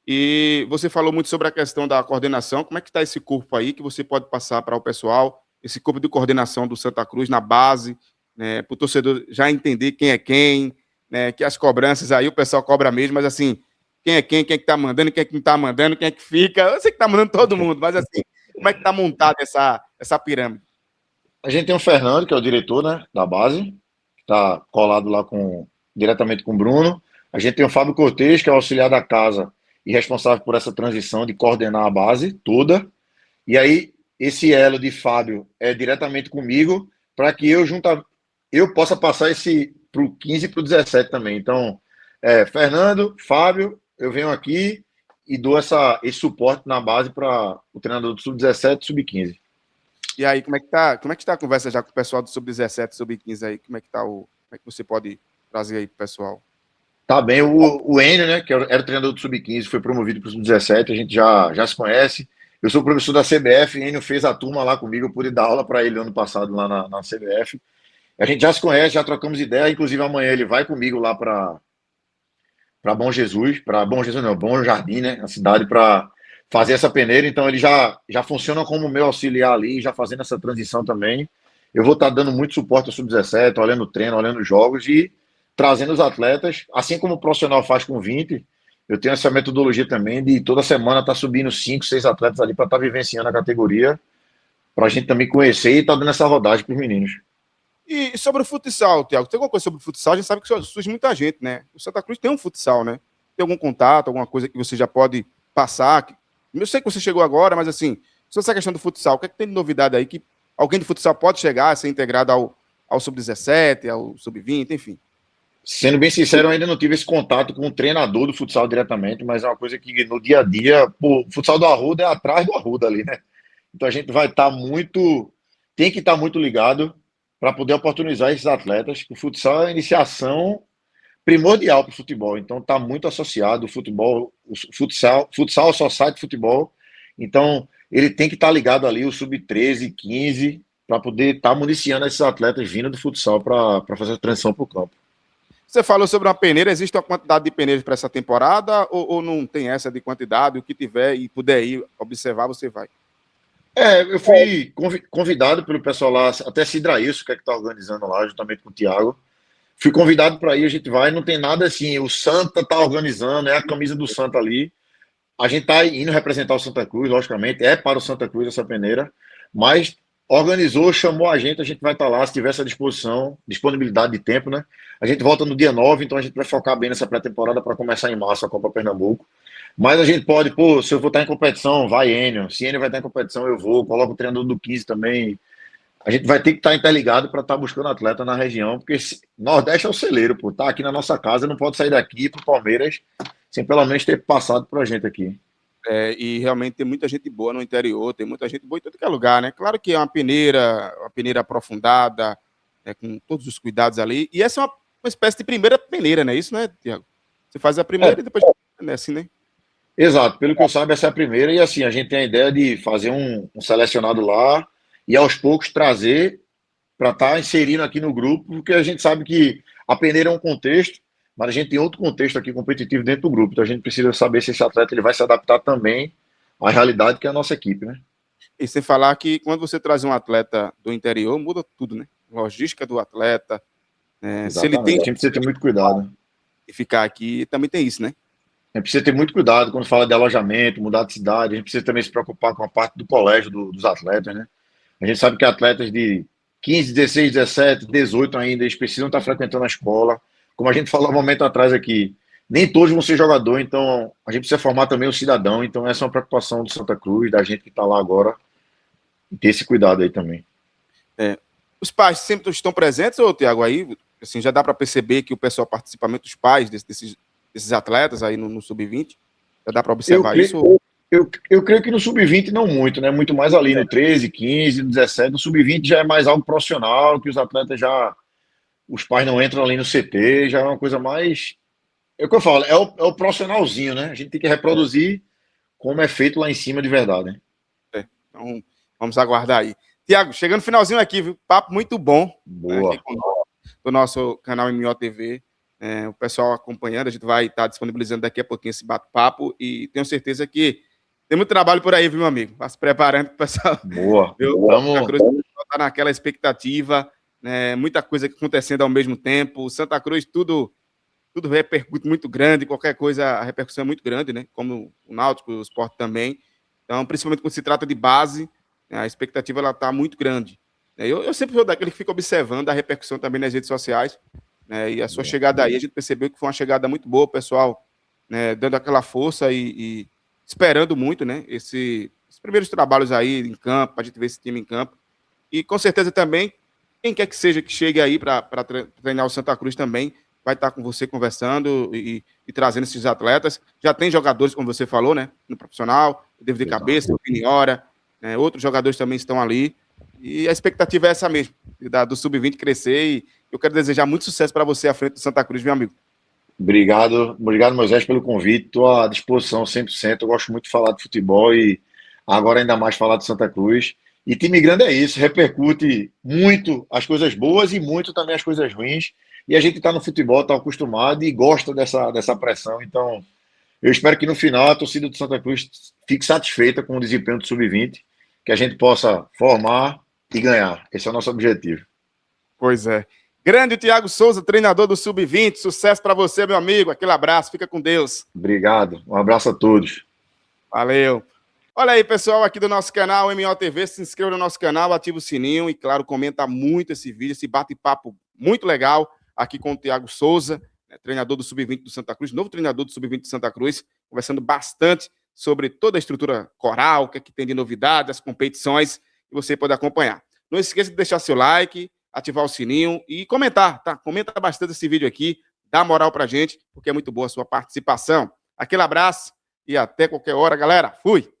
E você falou muito sobre a questão da coordenação. Como é que está esse corpo aí que você pode passar para o pessoal, esse corpo de coordenação do Santa Cruz na base, né, para o torcedor já entender quem é quem, né, que as cobranças aí o pessoal cobra mesmo, mas assim, quem é que está mandando, quem é que não está mandando, quem é que fica. Eu sei que está mandando todo mundo, mas assim, como é que está montada essa pirâmide? A gente tem o Fernando, que é o diretor, né, da base, que está colado lá diretamente com o Bruno. A gente tem o Fábio Cortez, que é o auxiliar da casa e responsável por essa transição de coordenar a base toda. E aí, esse elo de Fábio é diretamente comigo, para que eu possa passar esse para o 15 e para o 17 também. Então, Fernando, Fábio, eu venho aqui e dou esse suporte na base para o treinador do Sub-17 e Sub-15. E aí, como é que está a conversa já com o pessoal do Sub-17, Sub-15 aí? Como é que você pode trazer aí pro pessoal? Tá bem, o Enio, né, que era o treinador do Sub-15, foi promovido para o Sub-17, a gente já se conhece. Eu sou professor da CBF, o Enio fez a turma lá comigo, eu pude dar aula para ele ano passado lá na CBF. A gente já se conhece, já trocamos ideia, inclusive amanhã ele vai comigo lá para Bom Jesus, não, Bom Jardim, né, a cidade, para fazer essa peneira. Então ele já funciona como meu auxiliar ali, já fazendo essa transição também. Eu vou estar dando muito suporte ao Sub-17, olhando o treino, olhando os jogos e trazendo os atletas, assim como o profissional faz com 20, eu tenho essa metodologia também de toda semana estar subindo 5, 6 atletas ali para estar vivenciando a categoria, para a gente também conhecer e estar dando essa rodagem para os meninos. E sobre o futsal, Thiago, tem alguma coisa sobre o futsal? A gente sabe que surge muita gente, né? O Santa Cruz tem um futsal, né? Tem algum contato, alguma coisa que você já pode passar? Eu sei que você chegou agora, mas assim, sobre essa questão do futsal, o que é que tem de novidade aí que alguém de futsal pode chegar a ser integrado ao Sub-17, ao Sub-20, enfim? Sendo bem sincero, eu ainda não tive esse contato com o treinador do futsal diretamente, mas é uma coisa que no dia a dia, o futsal do Arruda é atrás do Arruda ali, né? Então a gente vai estar tem que estar muito ligado para poder oportunizar esses atletas. O futsal é a iniciação primordial para o futebol, então está muito associado o futebol, o futsal society futebol, então ele tem que estar ligado ali, o sub-13, 15, para poder estar municiando esses atletas vindo do futsal para fazer a transição para o campo. Você falou sobre uma peneira, existe uma quantidade de peneiras para essa temporada ou não tem essa de quantidade? O que tiver e puder ir observar, você vai? Eu fui convidado pelo pessoal lá, até Cidraílson, que é que está organizando lá, juntamente com o Thiago. Fui convidado para ir, a gente vai, não tem nada assim, o Santa está organizando, é a camisa do Santa ali. A gente está indo representar o Santa Cruz, logicamente, é para o Santa Cruz essa peneira, mas organizou, chamou a gente vai estar lá, se tiver essa disponibilidade de tempo, né? A gente volta no dia 9, então a gente vai focar bem nessa pré-temporada para começar em março a Copa Pernambuco. Mas a gente pode, pô, se eu vou estar em competição, vai Enio. Se Enio vai estar em competição, eu vou. Coloco o treinador do 15 também. A gente vai ter que estar interligado para estar buscando atleta na região, porque Nordeste é o celeiro, pô. Tá aqui na nossa casa, não pode sair daqui pro Palmeiras sem pelo menos ter passado por a gente aqui. E realmente tem muita gente boa no interior, tem muita gente boa em todo que é lugar, né? Claro que é uma peneira aprofundada, com todos os cuidados ali. E essa é uma espécie de primeira peneira, né? Isso, né, Tiago? Você faz a primeira É, e depois né, assim, né? exato. Pelo que eu saiba, essa é a primeira. E assim, a gente tem a ideia de fazer um selecionado lá e aos poucos trazer para estar inserindo aqui no grupo, porque a gente sabe que a peneira é um contexto, mas a gente tem outro contexto aqui competitivo dentro do grupo. Então a gente precisa saber se esse atleta ele vai se adaptar também à realidade que é a nossa equipe, né? E sem falar que quando você traz um atleta do interior, muda tudo, né? Logística do atleta, se ele tem Exatamente. A gente precisa ter muito cuidado. que ficar aqui, também tem isso, né? A gente precisa ter muito cuidado quando fala de alojamento, mudar de cidade. A gente precisa também se preocupar com a parte do colégio dos atletas, né? A gente sabe que atletas de 15, 16, 17, 18 ainda, eles precisam estar frequentando a escola. Como a gente falou um momento atrás aqui, nem todos vão ser jogador, então a gente precisa formar também o cidadão. Então essa é uma preocupação do Santa Cruz, da gente que está lá agora, e ter esse cuidado aí também. Os pais sempre estão presentes, ô Tiago, aí, assim, já dá para perceber que o pessoal participa muito dos pais desses atletas aí no Sub-20? Já dá para Eu observar creio, isso? eu creio que no sub-20 não muito, né? Muito mais ali no 13, 15, 17. No sub-20 já é mais algo profissional, que os atletas já. Os pais não entram ali no CT, já é uma coisa mais. É o que eu falo, é o profissionalzinho, né? A gente tem que reproduzir como é feito lá em cima de verdade, né? Então, vamos aguardar aí. Tiago, chegando no finalzinho aqui, viu? Papo muito bom, né, aqui Boa. do nosso canal MO TV. O pessoal acompanhando, a gente vai estar disponibilizando daqui a pouquinho esse bate-papo e tenho certeza que tem muito trabalho por aí, viu, meu amigo? Vá se preparando para o pessoal. Boa. Viu? Santa Vamos. Cruz está naquela expectativa, né, muita coisa acontecendo ao mesmo tempo. Santa Cruz, tudo repercute muito grande, qualquer coisa, a repercussão é muito grande, né? Como o Náutico, o Sport também. Então, principalmente quando se trata de base, né, a expectativa ela está muito grande. Eu sempre sou daquele que fica observando a repercussão também nas redes sociais, né, e a sua chegada aí, a gente percebeu que foi uma chegada muito boa, o pessoal, né, dando aquela força e esperando muito, né, esses primeiros trabalhos aí em campo, para a gente ver esse time em campo. E com certeza também, quem quer que seja que chegue aí para treinar o Santa Cruz também, vai estar com você conversando e trazendo esses atletas. Já tem jogadores, como você falou, né, no profissional, o David Cabeça, o Piniora, né, outros jogadores também estão ali. E a expectativa é essa mesmo, do Sub-20 crescer. E eu quero desejar muito sucesso para você à frente do Santa Cruz, meu amigo. Obrigado, Moisés, pelo convite. Estou à disposição 100%. Eu gosto muito de falar de futebol e agora ainda mais falar de Santa Cruz. E time grande é isso, repercute muito as coisas boas e muito também as coisas ruins. E a gente está no futebol, está acostumado e gosta dessa pressão. Então, eu espero que no final a torcida do Santa Cruz fique satisfeita com o desempenho do Sub-20, que a gente possa formar e ganhar. Esse é o nosso objetivo. Pois é. Grande Thiago Souza, treinador do Sub-20. Sucesso para você, meu amigo. Aquele abraço, fica com Deus. Obrigado. Um abraço a todos. Valeu. Olha aí, pessoal, aqui do nosso canal MOTV, se inscreva no nosso canal, ativa o sininho e, claro, comenta muito esse vídeo, esse bate-papo muito legal aqui com o Thiago Souza, né, treinador do Sub-20 do Santa Cruz, novo treinador do Sub-20 do Santa Cruz, conversando bastante sobre toda a estrutura coral, o que é que tem de novidade, as competições, que você pode acompanhar. Não esqueça de deixar seu like, ativar o sininho e comentar, tá? Comenta bastante esse vídeo aqui, dá moral pra gente, porque é muito boa a sua participação. Aquele abraço e até qualquer hora, galera. Fui!